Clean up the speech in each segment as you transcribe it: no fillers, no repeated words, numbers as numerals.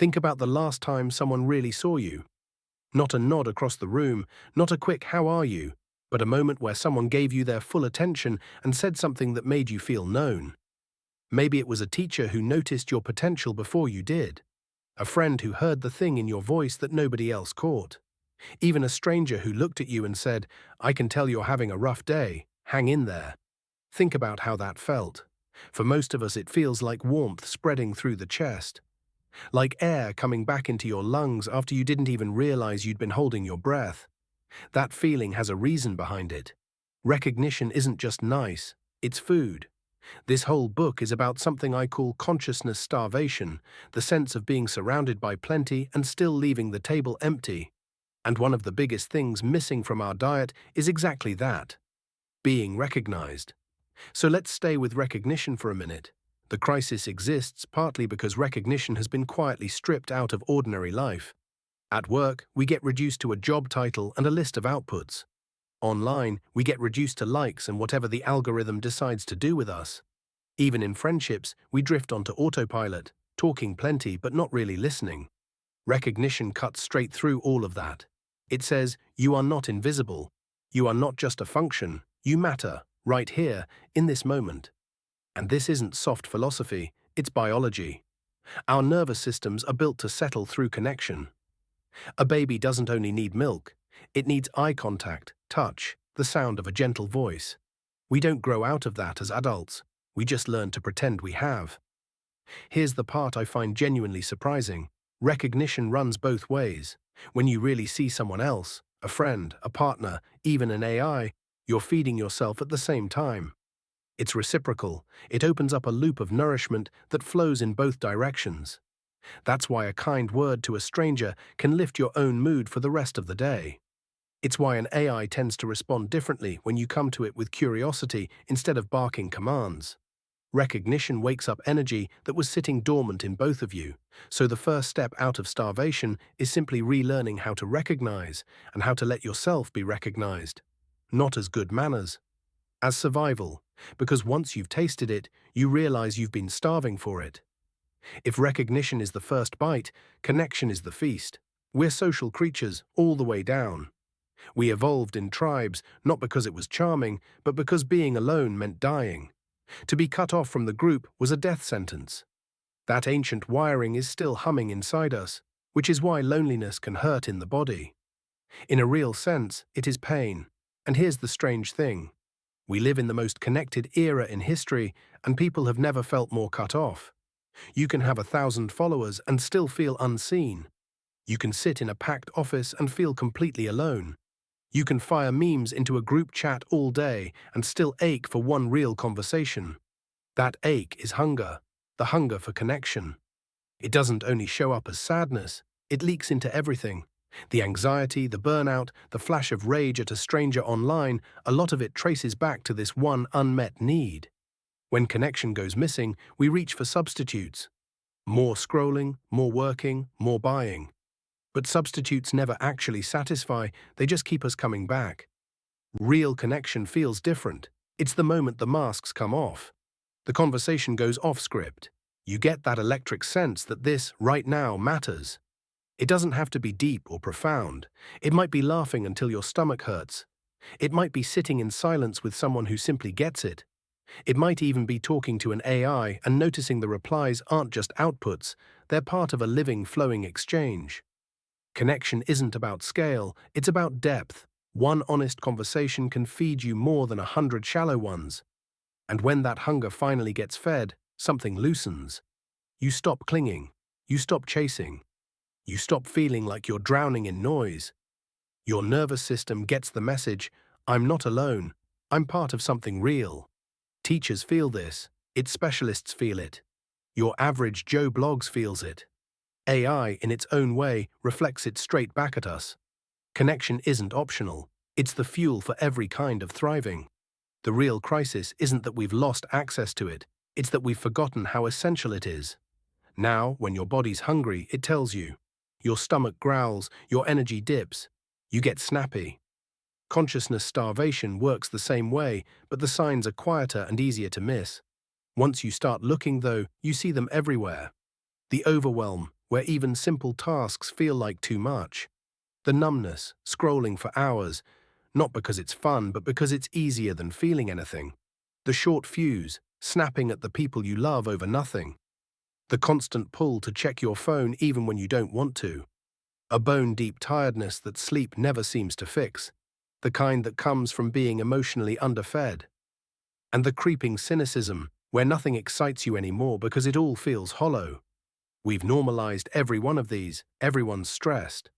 Think about the last time someone really saw you. Not a nod across the room, not a quick "how are you?" but a moment where someone gave you their full attention and said something that made you feel known. Maybe it was a teacher who noticed your potential before you did. A friend who heard the thing in your voice that nobody else caught. Even a stranger who looked at you and said, "I can tell you're having a rough day. Hang in there." Think about how that felt. For most of us, it feels like warmth spreading through the chest. Like air coming back into your lungs after you didn't even realize you'd been holding your breath. That feeling has a reason behind it. Recognition isn't just nice, it's food. This whole book is about something I call consciousness starvation, the sense of being surrounded by plenty and still leaving the table empty. And one of the biggest things missing from our diet is exactly that: being recognized. So let's stay with recognition for a minute. The crisis exists partly because recognition has been quietly stripped out of ordinary life. At work, we get reduced to a job title and a list of outputs. Online, we get reduced to likes and whatever the algorithm decides to do with us. Even in friendships, we drift onto autopilot, talking plenty but not really listening. Recognition cuts straight through all of that. It says, you are not invisible. You are not just a function. You matter, right here, in this moment. And this isn't soft philosophy, it's biology. Our nervous systems are built to settle through connection. A baby doesn't only need milk, it needs eye contact, touch, the sound of a gentle voice. We don't grow out of that as adults, we just learn to pretend we have. Here's the part I find genuinely surprising. Recognition runs both ways. When you really see someone else, a friend, a partner, even an AI, you're feeding yourself at the same time. It's reciprocal. It opens up a loop of nourishment that flows in both directions. That's why a kind word to a stranger can lift your own mood for the rest of the day. It's why an AI tends to respond differently when you come to it with curiosity instead of barking commands. Recognition wakes up energy that was sitting dormant in both of you, so the first step out of starvation is simply relearning how to recognize and how to let yourself be recognized. Not as good manners, as survival, because once you've tasted it, you realize you've been starving for it. If recognition is the first bite, connection is the feast. We're social creatures all the way down. We evolved in tribes not because it was charming, but because being alone meant dying. To be cut off from the group was a death sentence. That ancient wiring is still humming inside us, which is why loneliness can hurt in the body. In a real sense, it is pain. And here's the strange thing. We live in the most connected era in history, and people have never felt more cut off. You can have 1,000 followers and still feel unseen. You can sit in a packed office and feel completely alone. You can fire memes into a group chat all day and still ache for one real conversation. That ache is hunger, the hunger for connection. It doesn't only show up as sadness, it leaks into everything. The anxiety, the burnout, the flash of rage at a stranger online, a lot of it traces back to this one unmet need. When connection goes missing, we reach for substitutes. More scrolling, more working, more buying. But substitutes never actually satisfy, they just keep us coming back. Real connection feels different. It's the moment the masks come off. The conversation goes off script. You get that electric sense that this, right now, matters. It doesn't have to be deep or profound. It might be laughing until your stomach hurts. It might be sitting in silence with someone who simply gets it. It might even be talking to an AI and noticing the replies aren't just outputs, they're part of a living, flowing exchange. Connection isn't about scale, it's about depth. One honest conversation can feed you more than 100 shallow ones. And when that hunger finally gets fed, something loosens. You stop clinging. You stop chasing. You stop feeling like you're drowning in noise. Your nervous system gets the message, I'm not alone, I'm part of something real. Teachers feel this, its specialists feel it. Your average Joe Blogs feels it. AI, in its own way, reflects it straight back at us. Connection isn't optional, it's the fuel for every kind of thriving. The real crisis isn't that we've lost access to it, it's that we've forgotten how essential it is. Now, when your body's hungry, it tells you. Your stomach growls, your energy dips. You get snappy. Consciousness starvation works the same way, but the signs are quieter and easier to miss. Once you start looking, though, you see them everywhere. The overwhelm, where even simple tasks feel like too much. The numbness, scrolling for hours, not because it's fun, but because it's easier than feeling anything. The short fuse, snapping at the people you love over nothing. The constant pull to check your phone even when you don't want to. A bone-deep tiredness that sleep never seems to fix. The kind that comes from being emotionally underfed. And the creeping cynicism, where nothing excites you anymore because it all feels hollow. We've normalized every one of these, everyone's stressed.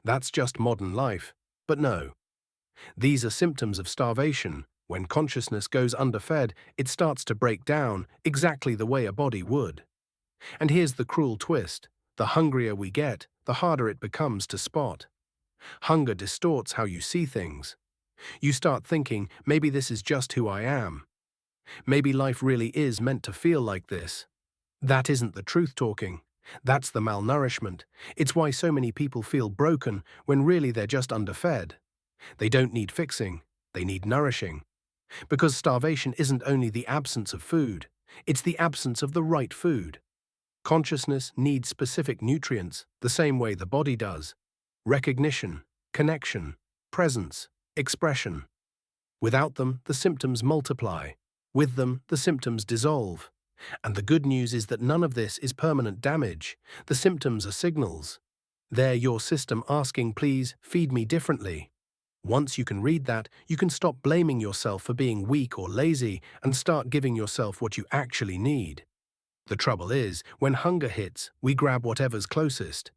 That's just modern life. But no. These are symptoms of starvation. When consciousness goes underfed, it starts to break down exactly the way a body would. And here's the cruel twist. The hungrier we get, the harder it becomes to spot. Hunger distorts how you see things. You start thinking, maybe this is just who I am. Maybe life really is meant to feel like this. That isn't the truth talking. That's the malnourishment. It's why so many people feel broken when really they're just underfed. They don't need fixing, they need nourishing. Because starvation isn't only the absence of food, it's the absence of the right food. Consciousness needs specific nutrients, the same way the body does. Recognition, connection, presence, expression. Without them, the symptoms multiply. With them, the symptoms dissolve. And the good news is that none of this is permanent damage. The symptoms are signals. They're your system asking, please, feed me differently. Once you can read that, you can stop blaming yourself for being weak or lazy and start giving yourself what you actually need. The trouble is, when hunger hits, we grab whatever's closest.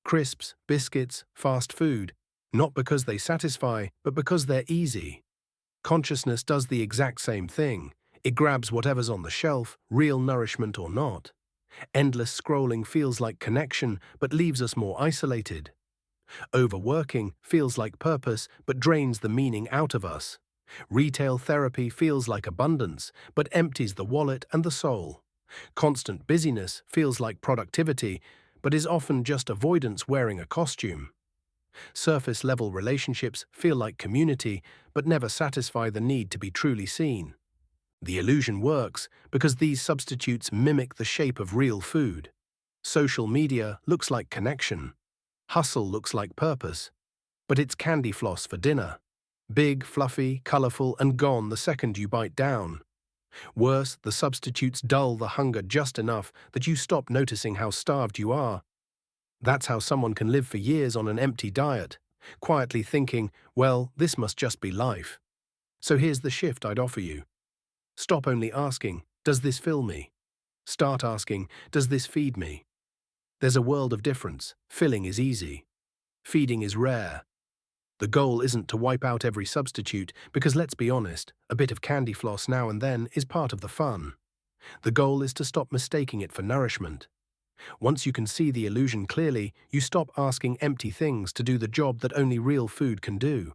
Crisps, biscuits, fast food. Not because they satisfy, but because they're easy. Consciousness does the exact same thing. It grabs whatever's on the shelf, real nourishment or not. Endless scrolling feels like connection, but leaves us more isolated. Overworking feels like purpose, but drains the meaning out of us. Retail therapy feels like abundance, but empties the wallet and the soul. Constant busyness feels like productivity, but is often just avoidance wearing a costume. Surface-level relationships feel like community, but never satisfy the need to be truly seen. The illusion works because these substitutes mimic the shape of real food. Social media looks like connection. Hustle looks like purpose. But it's candy floss for dinner. Big, fluffy, colorful, and gone the second you bite down. Worse, the substitutes dull the hunger just enough that you stop noticing how starved you are. That's how someone can live for years on an empty diet, quietly thinking, well, this must just be life. So here's the shift I'd offer you. Stop only asking, does this fill me? Start asking, does this feed me? There's a world of difference. Filling is easy. Feeding is rare. The goal isn't to wipe out every substitute, because let's be honest, a bit of candy floss now and then is part of the fun. The goal is to stop mistaking it for nourishment. Once you can see the illusion clearly, you stop asking empty things to do the job that only real food can do.